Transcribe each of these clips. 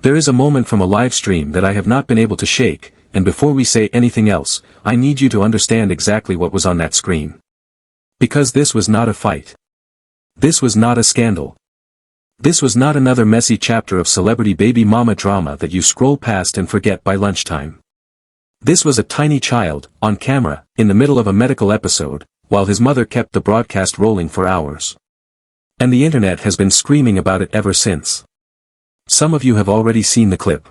There is a moment from a live stream that I have not been able to shake, and before we say anything else, I need you to understand exactly what was on that screen. Because this was not a fight. This was not a scandal. This was not another messy chapter of celebrity baby mama drama that you scroll past and forget by lunchtime. This was a tiny child, on camera, in the middle of a medical episode, while his mother kept the broadcast rolling for hours. And the internet has been screaming about it ever since. Some of you have already seen the clip.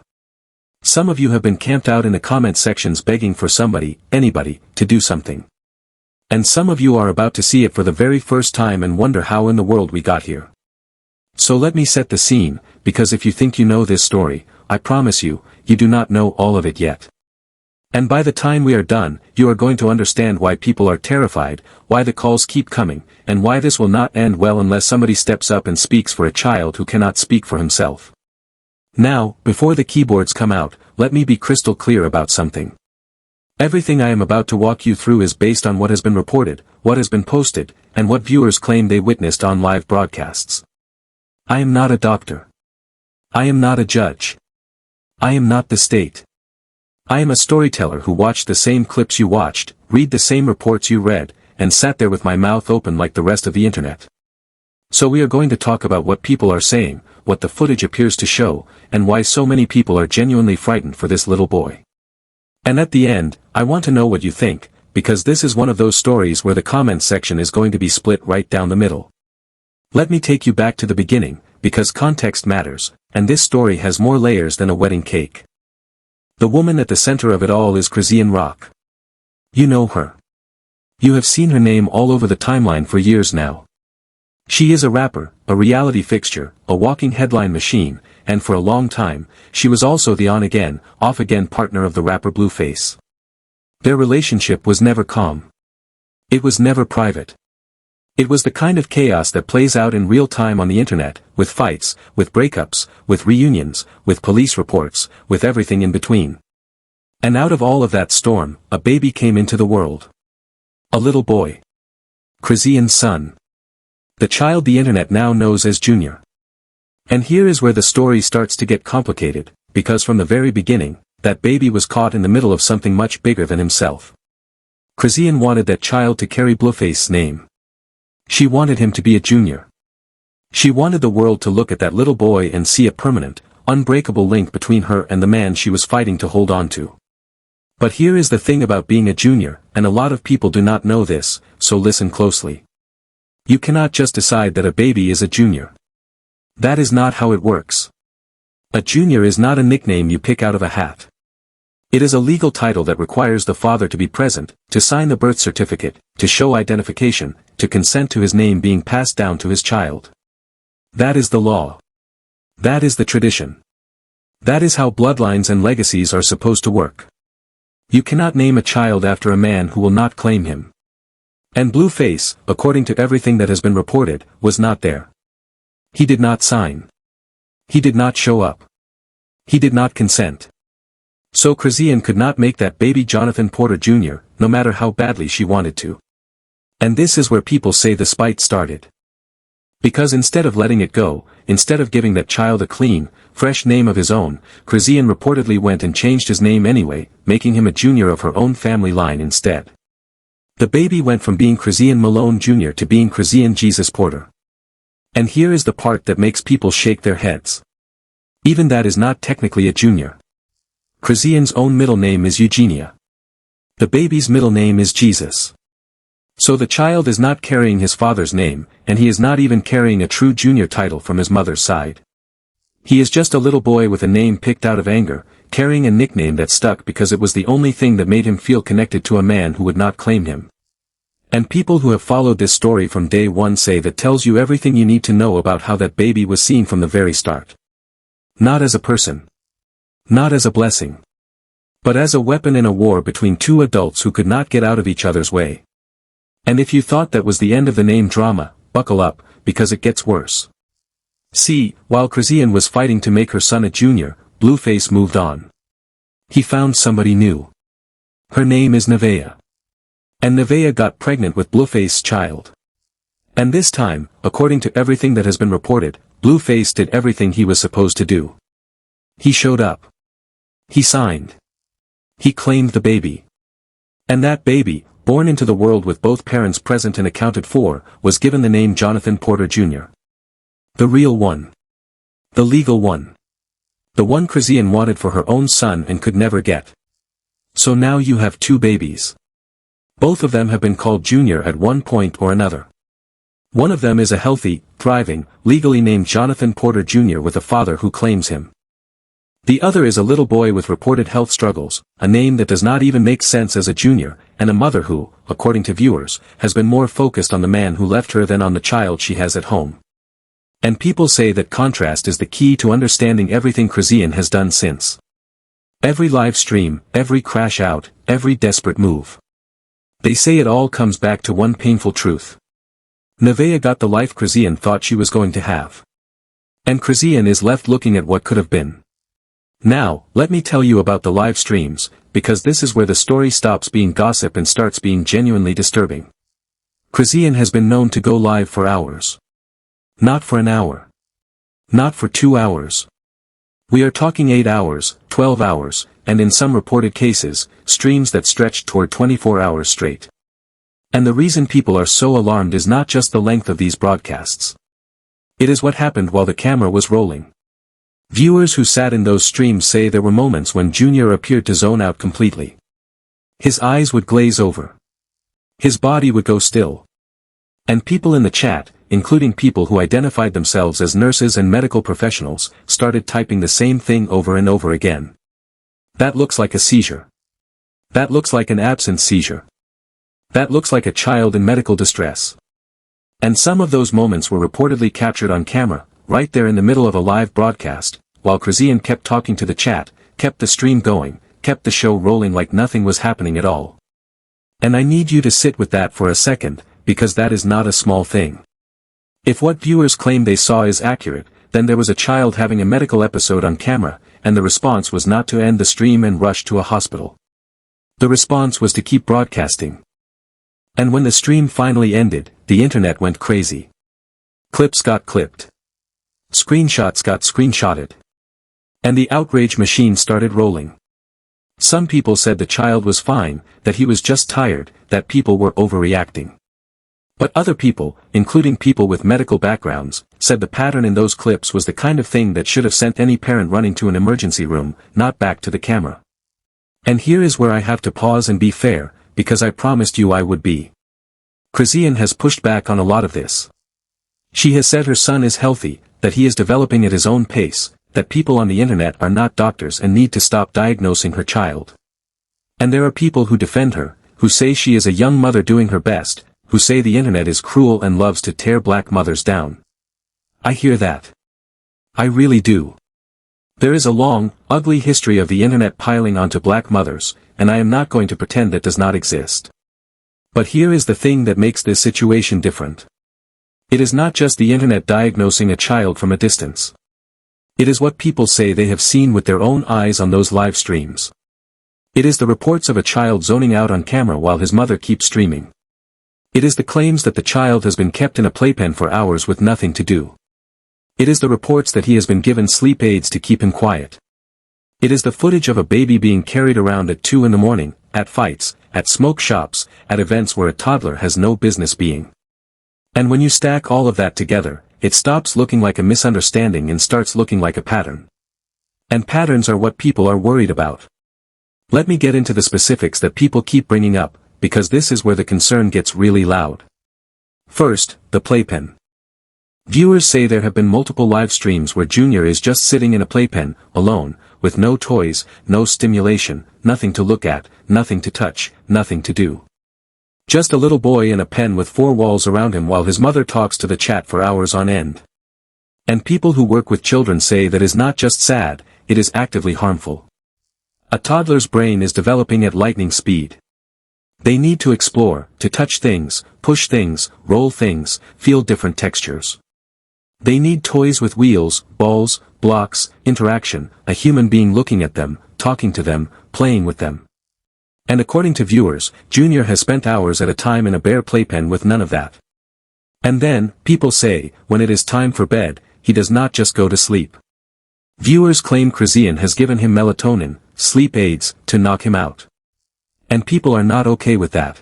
Some of you have been camped out in the comment sections begging for somebody, anybody, to do something. And some of you are about to see it for the very first time and wonder how in the world we got here. So let me set the scene, because if you think you know this story, I promise you, you do not know all of it yet. And by the time we are done, you are going to understand why people are terrified, why the calls keep coming, and why this will not end well unless somebody steps up and speaks for a child who cannot speak for himself. Now, before the keyboards come out, let me be crystal clear about something. Everything I am about to walk you through is based on what has been reported, what has been posted, and what viewers claim they witnessed on live broadcasts. I am not a doctor. I am not a judge. I am not the state. I am a storyteller who watched the same clips you watched, read the same reports you read, and sat there with my mouth open like the rest of the internet. So we are going to talk about what people are saying, what the footage appears to show, and why so many people are genuinely frightened for this little boy. And at the end, I want to know what you think, because this is one of those stories where the comments section is going to be split right down the middle. Let me take you back to the beginning, because context matters, and this story has more layers than a wedding cake. The woman at the center of it all is Chrisean Rock. You know her. You have seen her name all over the timeline for years now. She is a rapper, a reality fixture, a walking headline machine, and for a long time, she was also the on-again, off-again partner of the rapper Blueface. Their relationship was never calm. It was never private. It was the kind of chaos that plays out in real time on the internet, with fights, with breakups, with reunions, with police reports, with everything in between. And out of all of that storm, a baby came into the world. A little boy. Chrisean's son. The child the internet now knows as Junior. And here is where the story starts to get complicated, because from the very beginning, that baby was caught in the middle of something much bigger than himself. Chrisean wanted that child to carry Blueface's name. She wanted him to be a junior. She wanted the world to look at that little boy and see a permanent, unbreakable link between her and the man she was fighting to hold on to. But here is the thing about being a junior, and a lot of people do not know this, so listen closely. You cannot just decide that a baby is a junior. That is not how it works. A junior is not a nickname you pick out of a hat. It is a legal title that requires the father to be present, to sign the birth certificate, to show identification, to consent to his name being passed down to his child. That is the law. That is the tradition. That is how bloodlines and legacies are supposed to work. You cannot name a child after a man who will not claim him. And Blueface, according to everything that has been reported, was not there. He did not sign. He did not show up. He did not consent. So Chrisean could not make that baby Jonathan Porter Jr., no matter how badly she wanted to. And this is where people say the spite started. Because instead of letting it go, instead of giving that child a clean, fresh name of his own, Chrisean reportedly went and changed his name anyway, making him a junior of her own family line instead. The baby went from being Chrisean Malone Jr. to being Chrisean Jesus Porter. And here is the part that makes people shake their heads. Even that is not technically a junior. Chrisean's own middle name is Eugenia. The baby's middle name is Jesus. So the child is not carrying his father's name, and he is not even carrying a true junior title from his mother's side. He is just a little boy with a name picked out of anger, carrying a nickname that stuck because it was the only thing that made him feel connected to a man who would not claim him. And people who have followed this story from day one say that tells you everything you need to know about how that baby was seen from the very start. Not as a person. Not as a blessing. But as a weapon in a war between two adults who could not get out of each other's way. And if you thought that was the end of the name drama, buckle up, because it gets worse. See, while Chrisean was fighting to make her son a junior, Blueface moved on. He found somebody new. Her name is Nevaeh. And Nevaeh got pregnant with Blueface's child. And this time, according to everything that has been reported, Blueface did everything he was supposed to do. He showed up. He signed. He claimed the baby. And that baby, born into the world with both parents present and accounted for, was given the name Jonathan Porter Jr. The real one. The legal one. The one Chrisean wanted for her own son and could never get. So now you have two babies. Both of them have been called Junior at one point or another. One of them is a healthy, thriving, legally named Jonathan Porter Jr. with a father who claims him. The other is a little boy with reported health struggles, a name that does not even make sense as a junior, and a mother who, according to viewers, has been more focused on the man who left her than on the child she has at home. And people say that contrast is the key to understanding everything Chrisean has done since. Every live stream, every crash out, every desperate move. They say it all comes back to one painful truth. Nevaeh got the life Chrisean thought she was going to have. And Chrisean is left looking at what could have been. Now, let me tell you about the live streams, because this is where the story stops being gossip and starts being genuinely disturbing. Chrisean has been known to go live for hours. Not for an hour. Not for 2 hours. We are talking 8 hours, 12 hours, and in some reported cases, streams that stretched toward 24 hours straight. And the reason people are so alarmed is not just the length of these broadcasts. It is what happened while the camera was rolling. Viewers who sat in those streams say there were moments when Junior appeared to zone out completely. His eyes would glaze over. His body would go still. And people in the chat, including people who identified themselves as nurses and medical professionals, started typing the same thing over and over again. That looks like a seizure. That looks like an absence seizure. That looks like a child in medical distress. And some of those moments were reportedly captured on camera, right there in the middle of a live broadcast, while Chrisean kept talking to the chat, kept the stream going, kept the show rolling like nothing was happening at all. And I need you to sit with that for a second, because that is not a small thing. If what viewers claim they saw is accurate, then there was a child having a medical episode on camera, and the response was not to end the stream and rush to a hospital. The response was to keep broadcasting. And when the stream finally ended, the internet went crazy. Clips got clipped. Screenshots got screenshotted. And the outrage machine started rolling. Some people said the child was fine, that he was just tired, that people were overreacting. But other people, including people with medical backgrounds, said the pattern in those clips was the kind of thing that should have sent any parent running to an emergency room, not back to the camera. And here is where I have to pause and be fair, because I promised you I would be. Chrisean has pushed back on a lot of this. She has said her son is healthy, that he is developing at his own pace, that people on the internet are not doctors and need to stop diagnosing her child. And there are people who defend her, who say she is a young mother doing her best, who say the internet is cruel and loves to tear black mothers down. I hear that. I really do. There is a long, ugly history of the internet piling onto black mothers, and I am not going to pretend that does not exist. But here is the thing that makes this situation different. It is not just the internet diagnosing a child from a distance. It is what people say they have seen with their own eyes on those live streams. It is the reports of a child zoning out on camera while his mother keeps streaming. It is the claims that the child has been kept in a playpen for hours with nothing to do. It is the reports that he has been given sleep aids to keep him quiet. It is the footage of a baby being carried around at 2 in the morning, at fights, at smoke shops, at events where a toddler has no business being. And when you stack all of that together, it stops looking like a misunderstanding and starts looking like a pattern. And patterns are what people are worried about. Let me get into the specifics that people keep bringing up, because this is where the concern gets really loud. First, the playpen. Viewers say there have been multiple live streams where Junior is just sitting in a playpen, alone, with no toys, no stimulation, nothing to look at, nothing to touch, nothing to do. Just a little boy in a pen with 4 walls around him while his mother talks to the chat for hours on end. And people who work with children say that is not just sad, it is actively harmful. A toddler's brain is developing at lightning speed. They need to explore, to touch things, push things, roll things, feel different textures. They need toys with wheels, balls, blocks, interaction, a human being looking at them, talking to them, playing with them. And according to viewers, Junior has spent hours at a time in a bare playpen with none of that. And then, people say, when it is time for bed, he does not just go to sleep. Viewers claim Chrisean has given him melatonin, sleep aids, to knock him out. And people are not okay with that.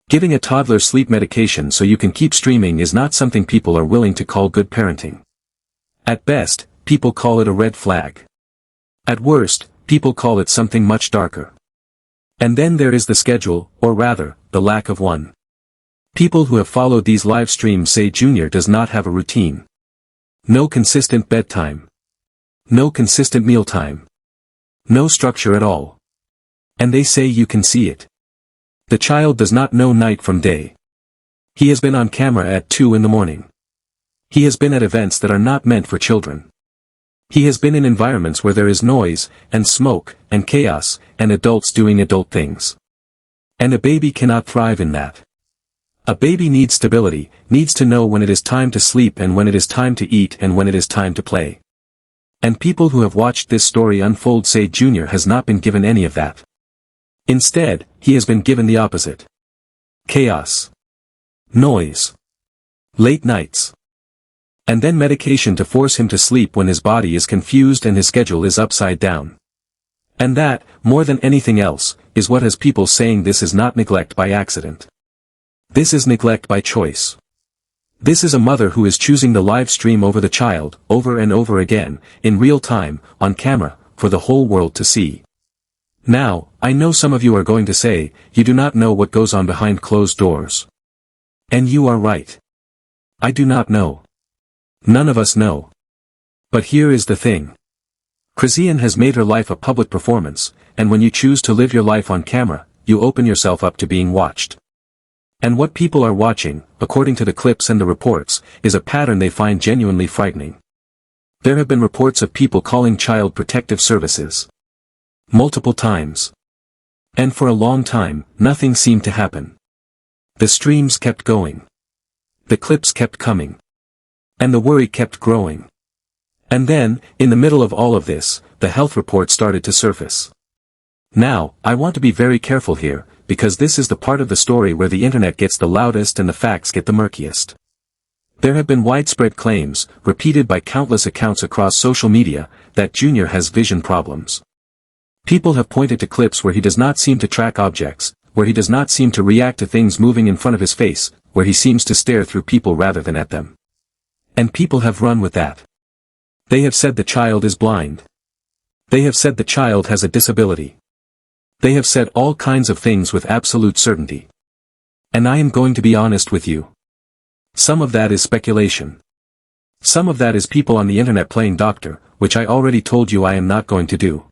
Giving a toddler sleep medication so you can keep streaming is not something people are willing to call good parenting. At best, people call it a red flag. At worst, people call it something much darker. And then there is the schedule, or rather, the lack of one. People who have followed these live streams say Junior does not have a routine. No consistent bedtime. No consistent mealtime. No structure at all. And they say you can see it. The child does not know night from day. He has been on camera at 2 in the morning. He has been at events that are not meant for children. He has been in environments where there is noise, and smoke, and chaos, and adults doing adult things. And a baby cannot thrive in that. A baby needs stability, needs to know when it is time to sleep and when it is time to eat and when it is time to play. And people who have watched this story unfold say Junior has not been given any of that. Instead, he has been given the opposite. Chaos. Noise. Late nights. And then medication to force him to sleep when his body is confused and his schedule is upside down. And that, more than anything else, is what has people saying this is not neglect by accident. This is neglect by choice. This is a mother who is choosing the live stream over the child, over and over again, in real time, on camera, for the whole world to see. Now, I know some of you are going to say, you do not know what goes on behind closed doors. And you are right. I do not know. None of us know. But here is the thing. Chrisean has made her life a public performance, and when you choose to live your life on camera, you open yourself up to being watched. And what people are watching, according to the clips and the reports, is a pattern they find genuinely frightening. There have been reports of people calling Child Protective Services. Multiple times. And for a long time, nothing seemed to happen. The streams kept going. The clips kept coming. And the worry kept growing. And then, in the middle of all of this, the health report started to surface. Now, I want to be very careful here, because this is the part of the story where the internet gets the loudest and the facts get the murkiest. There have been widespread claims, repeated by countless accounts across social media, that Junior has vision problems. People have pointed to clips where he does not seem to track objects, where he does not seem to react to things moving in front of his face, where he seems to stare through people rather than at them. And people have run with that. They have said the child is blind. They have said the child has a disability. They have said all kinds of things with absolute certainty. And I am going to be honest with you. Some of that is speculation. Some of that is people on the internet playing doctor, which I already told you I am not going to do.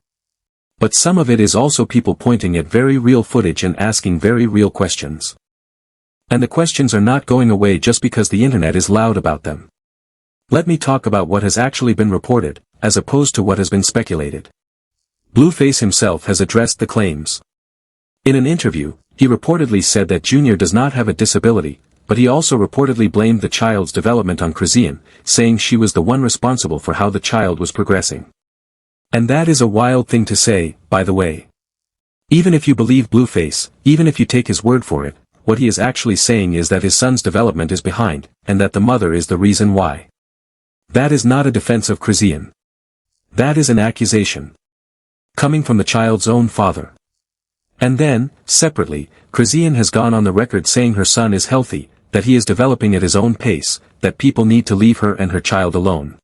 But some of it is also people pointing at very real footage and asking very real questions. And the questions are not going away just because the internet is loud about them. Let me talk about what has actually been reported, as opposed to what has been speculated. Blueface himself has addressed the claims. In an interview, he reportedly said that Junior does not have a disability, but he also reportedly blamed the child's development on Chrisean, saying she was the one responsible for how the child was progressing. And that is a wild thing to say, by the way. Even if you believe Blueface, even if you take his word for it, what he is actually saying is that his son's development is behind, and that the mother is the reason why. That is not a defense of Chrisean. That is an accusation. Coming from the child's own father. And then, separately, Chrisean has gone on the record saying her son is healthy, that he is developing at his own pace, that people need to leave her and her child alone.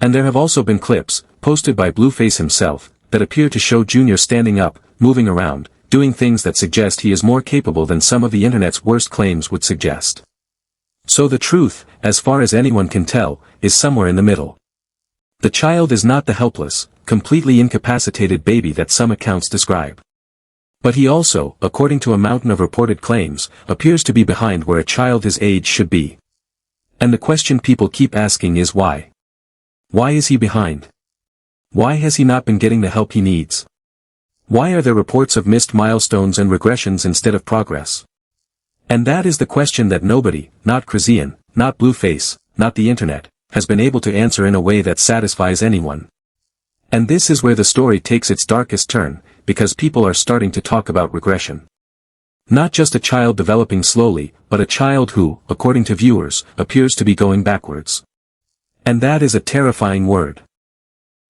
And there have also been clips, posted by Blueface himself, that appear to show Junior standing up, moving around, doing things that suggest he is more capable than some of the internet's worst claims would suggest. So the truth, as far as anyone can tell, is somewhere in the middle. The child is not the helpless, completely incapacitated baby that some accounts describe. But he also, according to a mountain of reported claims, appears to be behind where a child his age should be. And the question people keep asking is why? Why is he behind? Why has he not been getting the help he needs? Why are there reports of missed milestones and regressions instead of progress? And that is the question that nobody, not Chrisean, not Blueface, not the internet, has been able to answer in a way that satisfies anyone. And this is where the story takes its darkest turn, because people are starting to talk about regression. Not just a child developing slowly, but a child who, according to viewers, appears to be going backwards. And that is a terrifying word.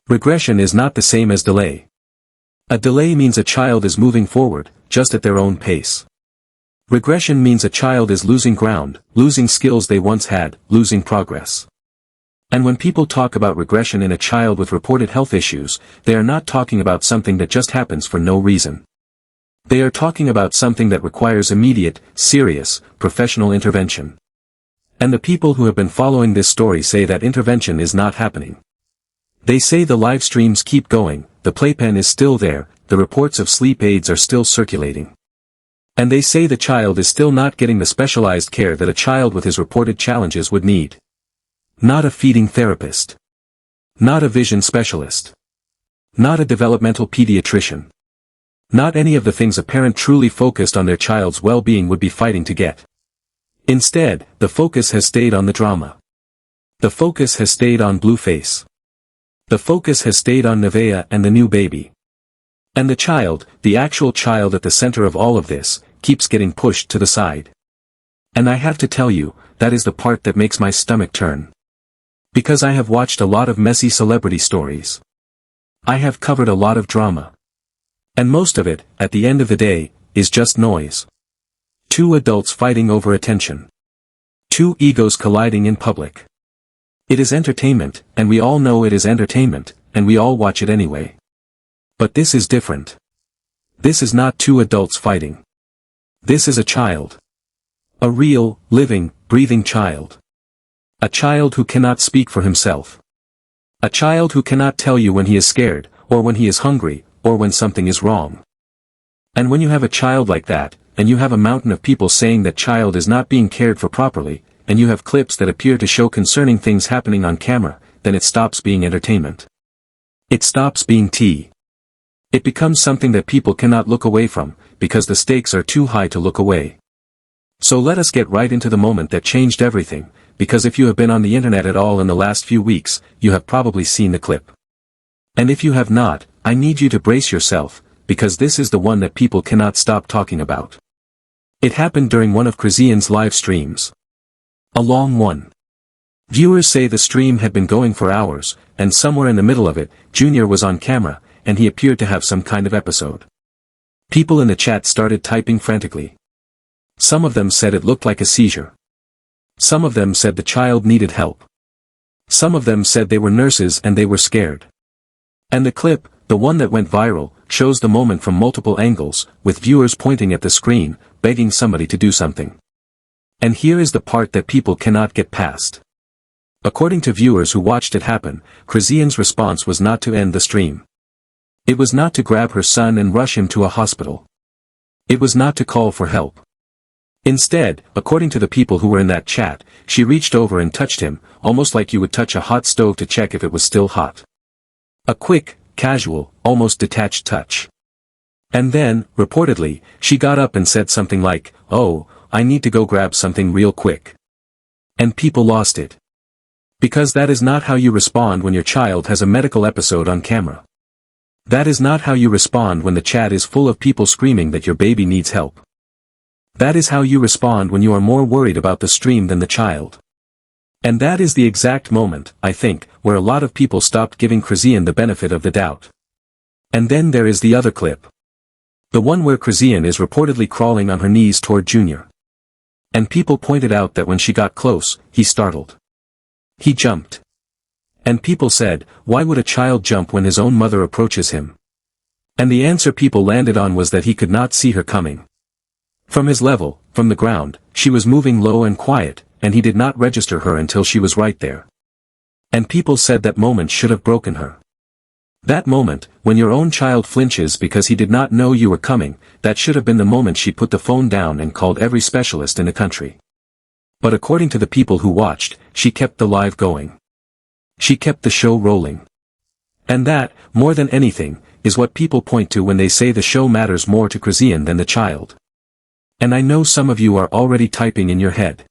Regression is not the same as delay. A delay means a child is moving forward, just at their own pace. Regression means a child is losing ground, losing skills they once had, losing progress. And when people talk about regression in a child with reported health issues, they are not talking about something that just happens for no reason. They are talking about something that requires immediate, serious, professional intervention. And the people who have been following this story say that intervention is not happening. They say the live streams keep going, the playpen is still there, the reports of sleep aids are still circulating. And they say the child is still not getting the specialized care that a child with his reported challenges would need. Not a feeding therapist. Not a vision specialist. Not a developmental pediatrician. Not any of the things a parent truly focused on their child's well-being would be fighting to get. Instead, the focus has stayed on the drama. The focus has stayed on Blueface. The focus has stayed on Nevaeh and the new baby. And the child, the actual child at the center of all of this, keeps getting pushed to the side. And I have to tell you, that is the part that makes my stomach turn. Because I have watched a lot of messy celebrity stories. I have covered a lot of drama. And most of it, at the end of the day, is just noise. Two adults fighting over attention. Two egos colliding in public. It is entertainment, and we all know it is entertainment, and we all watch it anyway. But this is different. This is not two adults fighting. This is a child. A real, living, breathing child. A child who cannot speak for himself. A child who cannot tell you when he is scared, or when he is hungry, or when something is wrong. And when you have a child like that, and you have a mountain of people saying that child is not being cared for properly, and you have clips that appear to show concerning things happening on camera, then it stops being entertainment. It stops being tea. It becomes something that people cannot look away from, because the stakes are too high to look away. So let us get right into the moment that changed everything, because if you have been on the internet at all in the last few weeks, you have probably seen the clip. And if you have not, I need you to brace yourself, because this is the one that people cannot stop talking about. It happened during one of Chrisean's live streams. A long one. Viewers say the stream had been going for hours, and somewhere in the middle of it, Junior was on camera, and he appeared to have some kind of episode. People in the chat started typing frantically. Some of them said it looked like a seizure. Some of them said the child needed help. Some of them said they were nurses and they were scared. And the clip, the one that went viral, shows the moment from multiple angles, with viewers pointing at the screen, begging somebody to do something. And here is the part that people cannot get past. According to viewers who watched it happen, Chrisean's response was not to end the stream. It was not to grab her son and rush him to a hospital. It was not to call for help. Instead, according to the people who were in that chat, she reached over and touched him, almost like you would touch a hot stove to check if it was still hot. A quick, casual, almost detached touch. And then, reportedly, she got up and said something like, "Oh, I need to go grab something real quick." And people lost it. Because that is not how you respond when your child has a medical episode on camera. That is not how you respond when the chat is full of people screaming that your baby needs help. That is how you respond when you are more worried about the stream than the child. And that is the exact moment, I think, where a lot of people stopped giving Chrisean the benefit of the doubt. And then there is the other clip. The one where Chrisean is reportedly crawling on her knees toward Junior. And people pointed out that when she got close, he startled. He jumped. And people said, why would a child jump when his own mother approaches him? And the answer people landed on was that he could not see her coming. From his level, from the ground, she was moving low and quiet, and he did not register her until she was right there. And people said that moment should have broken her. That moment, when your own child flinches because he did not know you were coming, that should have been the moment she put the phone down and called every specialist in the country. But according to the people who watched, she kept the live going. She kept the show rolling. And that, more than anything, is what people point to when they say the show matters more to Chrisean than the child. And I know some of you are already typing in your head.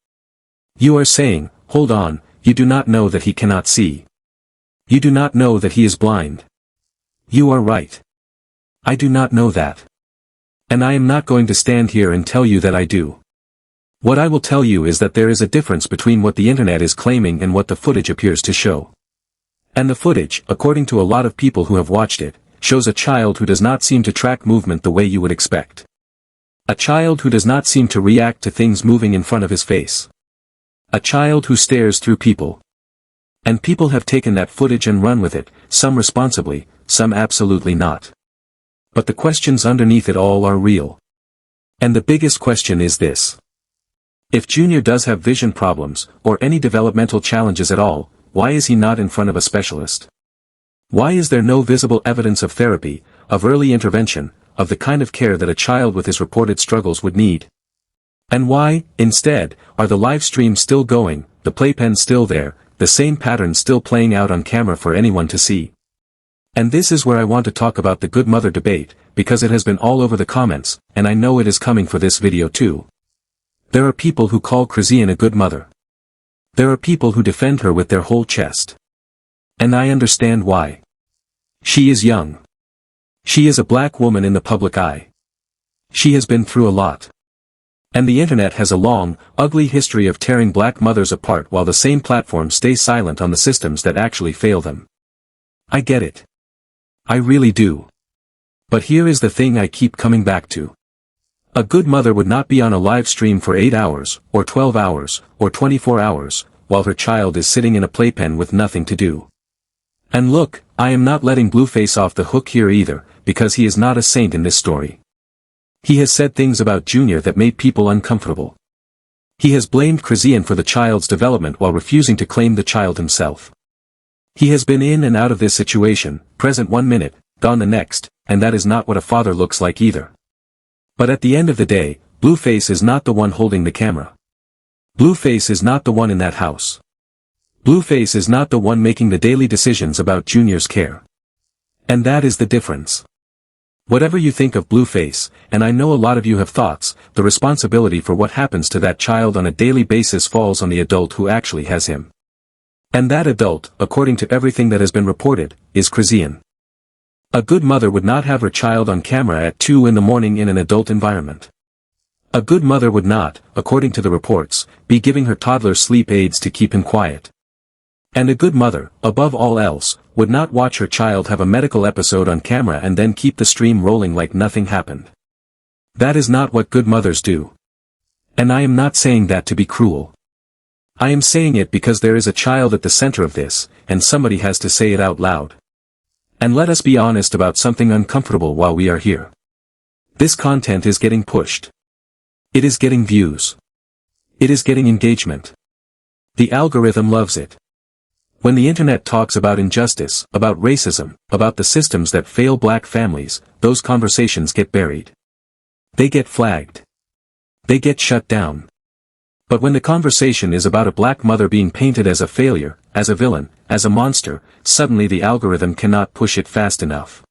You are saying, hold on, you do not know that he cannot see. You do not know that he is blind. You are right. I do not know that. And I am not going to stand here and tell you that I do. What I will tell you is that there is a difference between what the internet is claiming and what the footage appears to show. And the footage, according to a lot of people who have watched it, shows a child who does not seem to track movement the way you would expect. A child who does not seem to react to things moving in front of his face. A child who stares through people. And people have taken that footage and run with it, some responsibly, some absolutely not. But the questions underneath it all are real. And the biggest question is this. If Junior does have vision problems, or any developmental challenges at all, why is he not in front of a specialist? Why is there no visible evidence of therapy, of early intervention, of the kind of care that a child with his reported struggles would need? And why, instead, are the live streams still going, the playpen still there, the same pattern still playing out on camera for anyone to see? And this is where I want to talk about the good mother debate, because it has been all over the comments, and I know it is coming for this video too. There are people who call Chrisean a good mother. There are people who defend her with their whole chest. And I understand why. She is young. She is a black woman in the public eye. She has been through a lot. And the internet has a long, ugly history of tearing black mothers apart while the same platform stays silent on the systems that actually fail them. I get it. I really do. But here is the thing I keep coming back to. A good mother would not be on a live stream for 8 hours, or 12 hours, or 24 hours, while her child is sitting in a playpen with nothing to do. And look, I am not letting Blueface off the hook here either, because he is not a saint in this story. He has said things about Junior that made people uncomfortable. He has blamed Chrisean for the child's development while refusing to claim the child himself. He has been in and out of this situation, present 1 minute, gone the next, and that is not what a father looks like either. But at the end of the day, Blueface is not the one holding the camera. Blueface is not the one in that house. Blueface is not the one making the daily decisions about Junior's care. And that is the difference. Whatever you think of Blueface, and I know a lot of you have thoughts, the responsibility for what happens to that child on a daily basis falls on the adult who actually has him. And that adult, according to everything that has been reported, is Chrisean. A good mother would not have her child on camera at 2 in the morning in an adult environment. A good mother would not, according to the reports, be giving her toddler sleep aids to keep him quiet. And a good mother, above all else, would not watch her child have a medical episode on camera and then keep the stream rolling like nothing happened. That is not what good mothers do. And I am not saying that to be cruel. I am saying it because there is a child at the center of this, and somebody has to say it out loud. And let us be honest about something uncomfortable while we are here. This content is getting pushed. It is getting views. It is getting engagement. The algorithm loves it. When the internet talks about injustice, about racism, about the systems that fail black families, those conversations get buried. They get flagged. They get shut down. But when the conversation is about a black mother being painted as a failure, as a villain, as a monster, suddenly the algorithm cannot push it fast enough.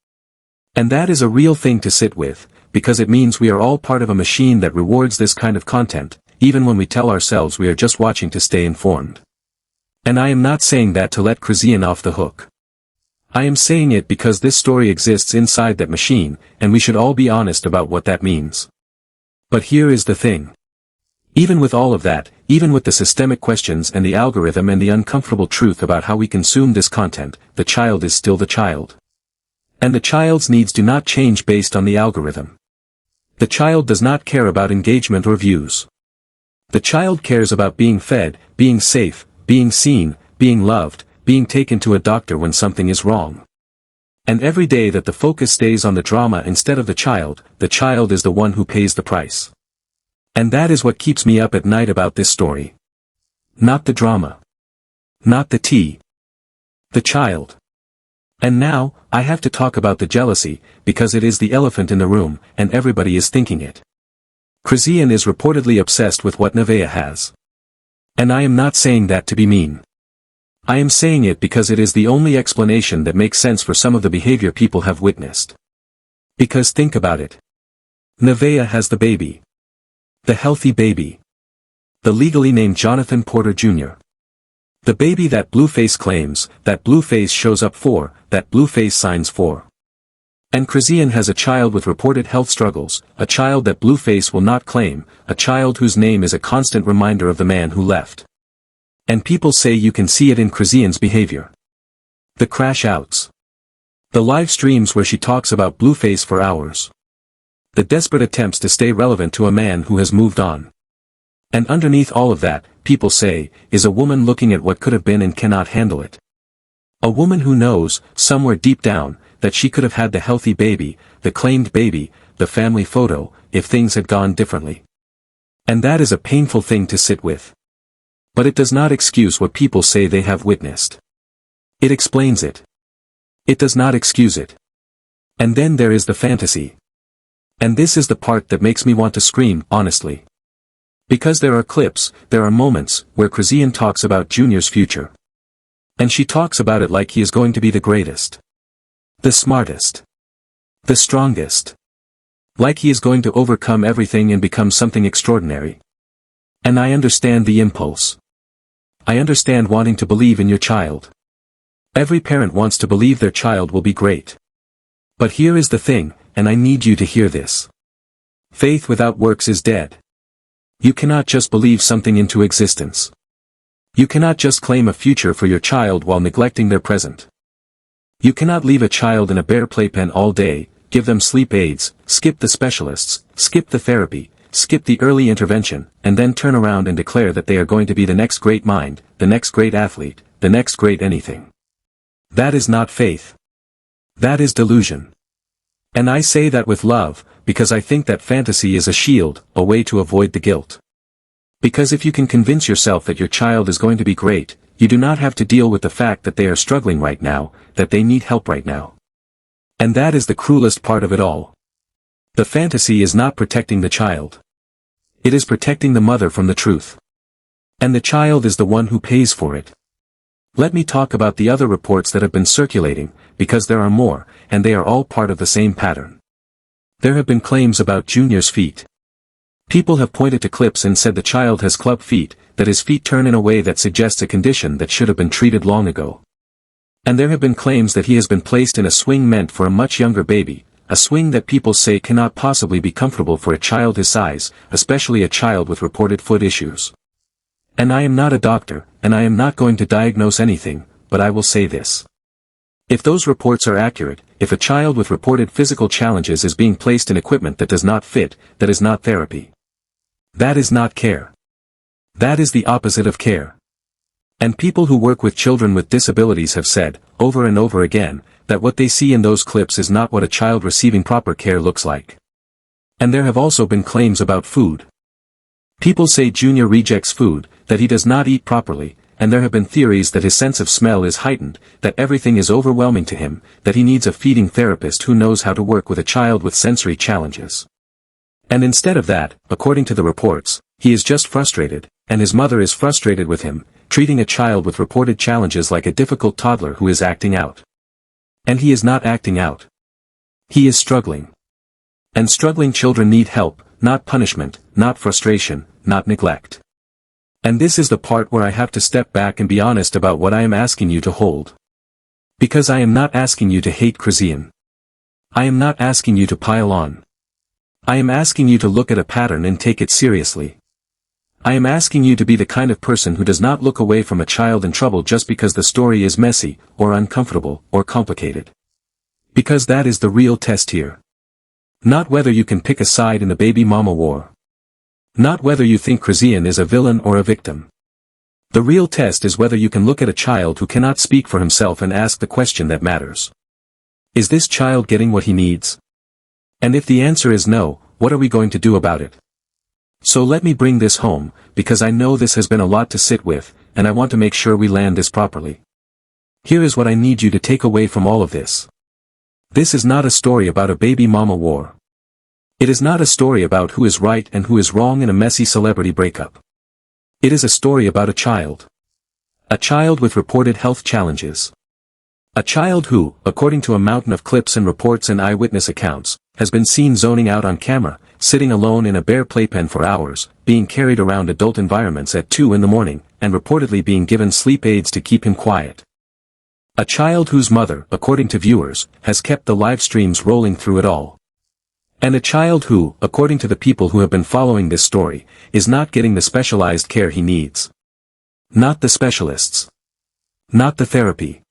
And that is a real thing to sit with, because it means we are all part of a machine that rewards this kind of content, even when we tell ourselves we are just watching to stay informed. And I am not saying that to let Chrisean off the hook. I am saying it because this story exists inside that machine, and we should all be honest about what that means. But here is the thing. Even with all of that, even with the systemic questions and the algorithm and the uncomfortable truth about how we consume this content, the child is still the child. And the child's needs do not change based on the algorithm. The child does not care about engagement or views. The child cares about being fed, being safe, being seen, being loved, being taken to a doctor when something is wrong. And every day that the focus stays on the drama instead of the child is the one who pays the price. And that is what keeps me up at night about this story. Not the drama. Not the tea. The child. And now, I have to talk about the jealousy, because it is the elephant in the room, and everybody is thinking it. Chrisean is reportedly obsessed with what Nevaeh has. And I am not saying that to be mean. I am saying it because it is the only explanation that makes sense for some of the behavior people have witnessed. Because think about it. Nevaeh has the baby. The healthy baby. The legally named Jonathan Porter Jr. The baby that Blueface claims, that Blueface shows up for, that Blueface signs for. And Chrisean has a child with reported health struggles, a child that Blueface will not claim, a child whose name is a constant reminder of the man who left. And people say you can see it in Chrisean's behavior. The crash outs. The live streams where she talks about Blueface for hours. The desperate attempts to stay relevant to a man who has moved on. And underneath all of that, people say, is a woman looking at what could have been and cannot handle it. A woman who knows, somewhere deep down, that she could have had the healthy baby, the claimed baby, the family photo, if things had gone differently. And that is a painful thing to sit with. But it does not excuse what people say they have witnessed. It explains it. It does not excuse it. And then there is the fantasy. And this is the part that makes me want to scream, honestly. Because there are clips, there are moments, where Chrisean talks about Junior's future. And she talks about it like he is going to be the greatest. The smartest. The strongest. Like he is going to overcome everything and become something extraordinary. And I understand the impulse. I understand wanting to believe in your child. Every parent wants to believe their child will be great. But here is the thing, and I need you to hear this. Faith without works is dead. You cannot just believe something into existence. You cannot just claim a future for your child while neglecting their present. You cannot leave a child in a bare playpen all day, give them sleep aids, skip the specialists, skip the therapy, skip the early intervention, and then turn around and declare that they are going to be the next great mind, the next great athlete, the next great anything. That is not faith. That is delusion. And I say that with love, because I think that fantasy is a shield, a way to avoid the guilt. Because if you can convince yourself that your child is going to be great, you do not have to deal with the fact that they are struggling right now, that they need help right now. And that is the cruelest part of it all. The fantasy is not protecting the child. It is protecting the mother from the truth. And the child is the one who pays for it. Let me talk about the other reports that have been circulating, because there are more, and they are all part of the same pattern. There have been claims about Junior's feet. People have pointed to clips and said the child has club feet, that his feet turn in a way that suggests a condition that should have been treated long ago. And there have been claims that he has been placed in a swing meant for a much younger baby, a swing that people say cannot possibly be comfortable for a child his size, especially a child with reported foot issues. And I am not a doctor, and I am not going to diagnose anything, but I will say this. If those reports are accurate, if a child with reported physical challenges is being placed in equipment that does not fit, that is not therapy. That is not care. That is the opposite of care. And people who work with children with disabilities have said, over and over again, that what they see in those clips is not what a child receiving proper care looks like. And there have also been claims about food. People say Junior rejects food, that he does not eat properly, and there have been theories that his sense of smell is heightened, that everything is overwhelming to him, that he needs a feeding therapist who knows how to work with a child with sensory challenges. And instead of that, according to the reports, he is just frustrated, and his mother is frustrated with him, treating a child with reported challenges like a difficult toddler who is acting out. And he is not acting out. He is struggling. And struggling children need help, not punishment, not frustration, not neglect. And this is the part where I have to step back and be honest about what I am asking you to hold. Because I am not asking you to hate Chrisean. I am not asking you to pile on. I am asking you to look at a pattern and take it seriously. I am asking you to be the kind of person who does not look away from a child in trouble just because the story is messy, or uncomfortable, or complicated. Because that is the real test here. Not whether you can pick a side in the baby mama war. Not whether you think Chrisean is a villain or a victim. The real test is whether you can look at a child who cannot speak for himself and ask the question that matters. Is this child getting what he needs? And if the answer is no, what are we going to do about it? So let me bring this home, because I know this has been a lot to sit with, and I want to make sure we land this properly. Here is what I need you to take away from all of this. This is not a story about a baby mama war. It is not a story about who is right and who is wrong in a messy celebrity breakup. It is a story about a child. A child with reported health challenges. A child who, according to a mountain of clips and reports and eyewitness accounts, has been seen zoning out on camera, sitting alone in a bare playpen for hours, being carried around adult environments at 2 in the morning, and reportedly being given sleep aids to keep him quiet. A child whose mother, according to viewers, has kept the live streams rolling through it all. And a child who, according to the people who have been following this story, is not getting the specialized care he needs. Not the specialists. Not the therapy.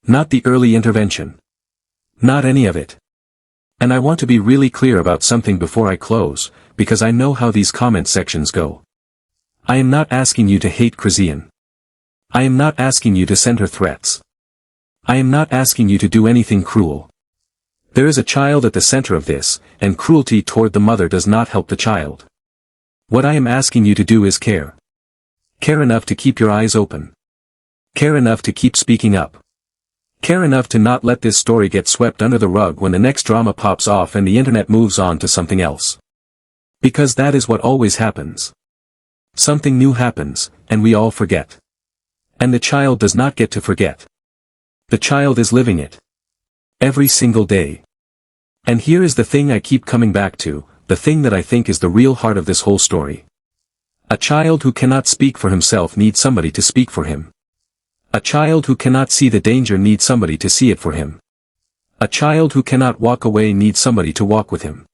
Not the early intervention. Not any of it. And I want to be really clear about something before I close, because I know how these comment sections go. I am not asking you to hate Chrisean. I am not asking you to send her threats. I am not asking you to do anything cruel. There is a child at the center of this, and cruelty toward the mother does not help the child. What I am asking you to do is care. Care enough to keep your eyes open. Care enough to keep speaking up. Care enough to not let this story get swept under the rug when the next drama pops off and the internet moves on to something else. Because that is what always happens. Something new happens, and we all forget. And the child does not get to forget. The child is living it. Every single day. And here is the thing I keep coming back to, the thing that I think is the real heart of this whole story. A child who cannot speak for himself needs somebody to speak for him. A child who cannot see the danger needs somebody to see it for him. A child who cannot walk away needs somebody to walk with him.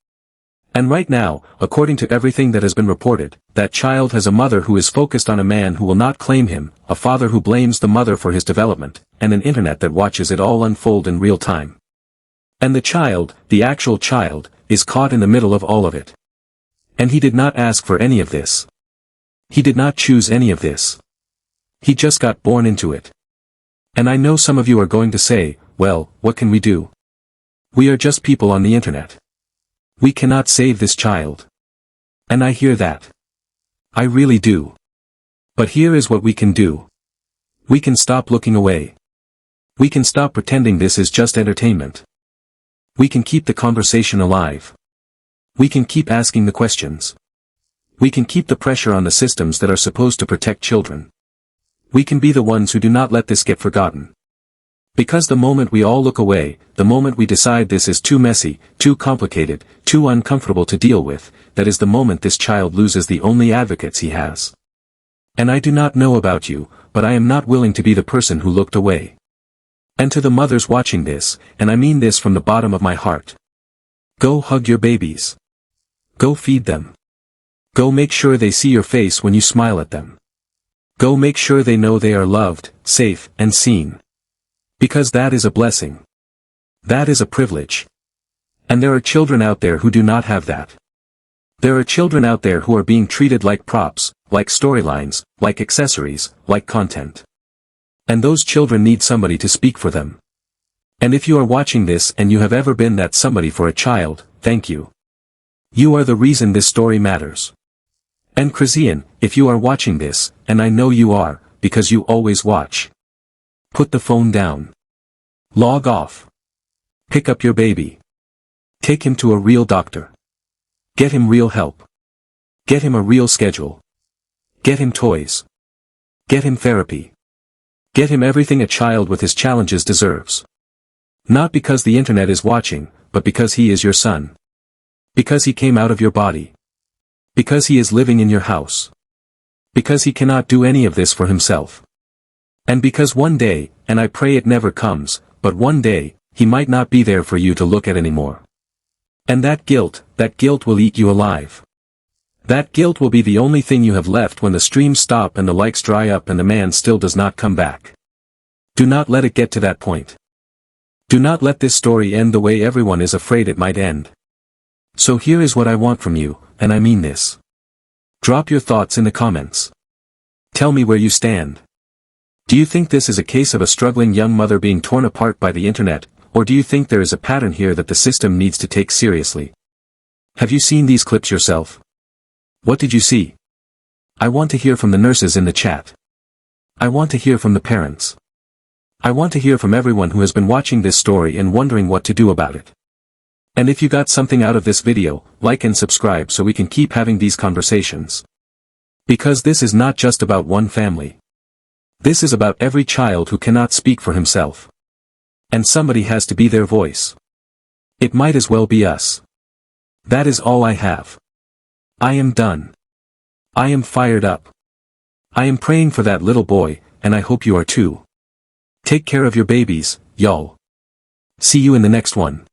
And right now, according to everything that has been reported, that child has a mother who is focused on a man who will not claim him, a father who blames the mother for his development, and an internet that watches it all unfold in real time. And the child, the actual child, is caught in the middle of all of it. And he did not ask for any of this. He did not choose any of this. He just got born into it. And I know some of you are going to say, well, what can we do? We are just people on the internet. We cannot save this child. And I hear that. I really do. But here is what we can do. We can stop looking away. We can stop pretending this is just entertainment. We can keep the conversation alive. We can keep asking the questions. We can keep the pressure on the systems that are supposed to protect children. We can be the ones who do not let this get forgotten. Because the moment we all look away, the moment we decide this is too messy, too complicated, too uncomfortable to deal with, that is the moment this child loses the only advocates he has. And I do not know about you, but I am not willing to be the person who looked away. And to the mothers watching this, and I mean this from the bottom of my heart. Go hug your babies. Go feed them. Go make sure they see your face when you smile at them. Go make sure they know they are loved, safe, and seen. Because that is a blessing. That is a privilege. And there are children out there who do not have that. There are children out there who are being treated like props, like storylines, like accessories, like content. And those children need somebody to speak for them. And if you are watching this and you have ever been that somebody for a child, thank you. You are the reason this story matters. And Chrisean, if you are watching this, and I know you are, because you always watch. Put the phone down. Log off. Pick up your baby. Take him to a real doctor. Get him real help. Get him a real schedule. Get him toys. Get him therapy. Get him everything a child with his challenges deserves. Not because the internet is watching, but because he is your son. Because he came out of your body. Because he is living in your house. Because he cannot do any of this for himself. And because one day, and I pray it never comes, but one day, he might not be there for you to look at anymore. And that guilt will eat you alive. That guilt will be the only thing you have left when the streams stop and the likes dry up and the man still does not come back. Do not let it get to that point. Do not let this story end the way everyone is afraid it might end. So here is what I want from you, and I mean this. Drop your thoughts in the comments. Tell me where you stand. Do you think this is a case of a struggling young mother being torn apart by the internet, or do you think there is a pattern here that the system needs to take seriously? Have you seen these clips yourself? What did you see? I want to hear from the nurses in the chat. I want to hear from the parents. I want to hear from everyone who has been watching this story and wondering what to do about it. And if you got something out of this video, like and subscribe so we can keep having these conversations. Because this is not just about one family. This is about every child who cannot speak for himself. And somebody has to be their voice. It might as well be us. That is all I have. I am done. I am fired up. I am praying for that little boy, and I hope you are too. Take care of your babies, y'all. See you in the next one.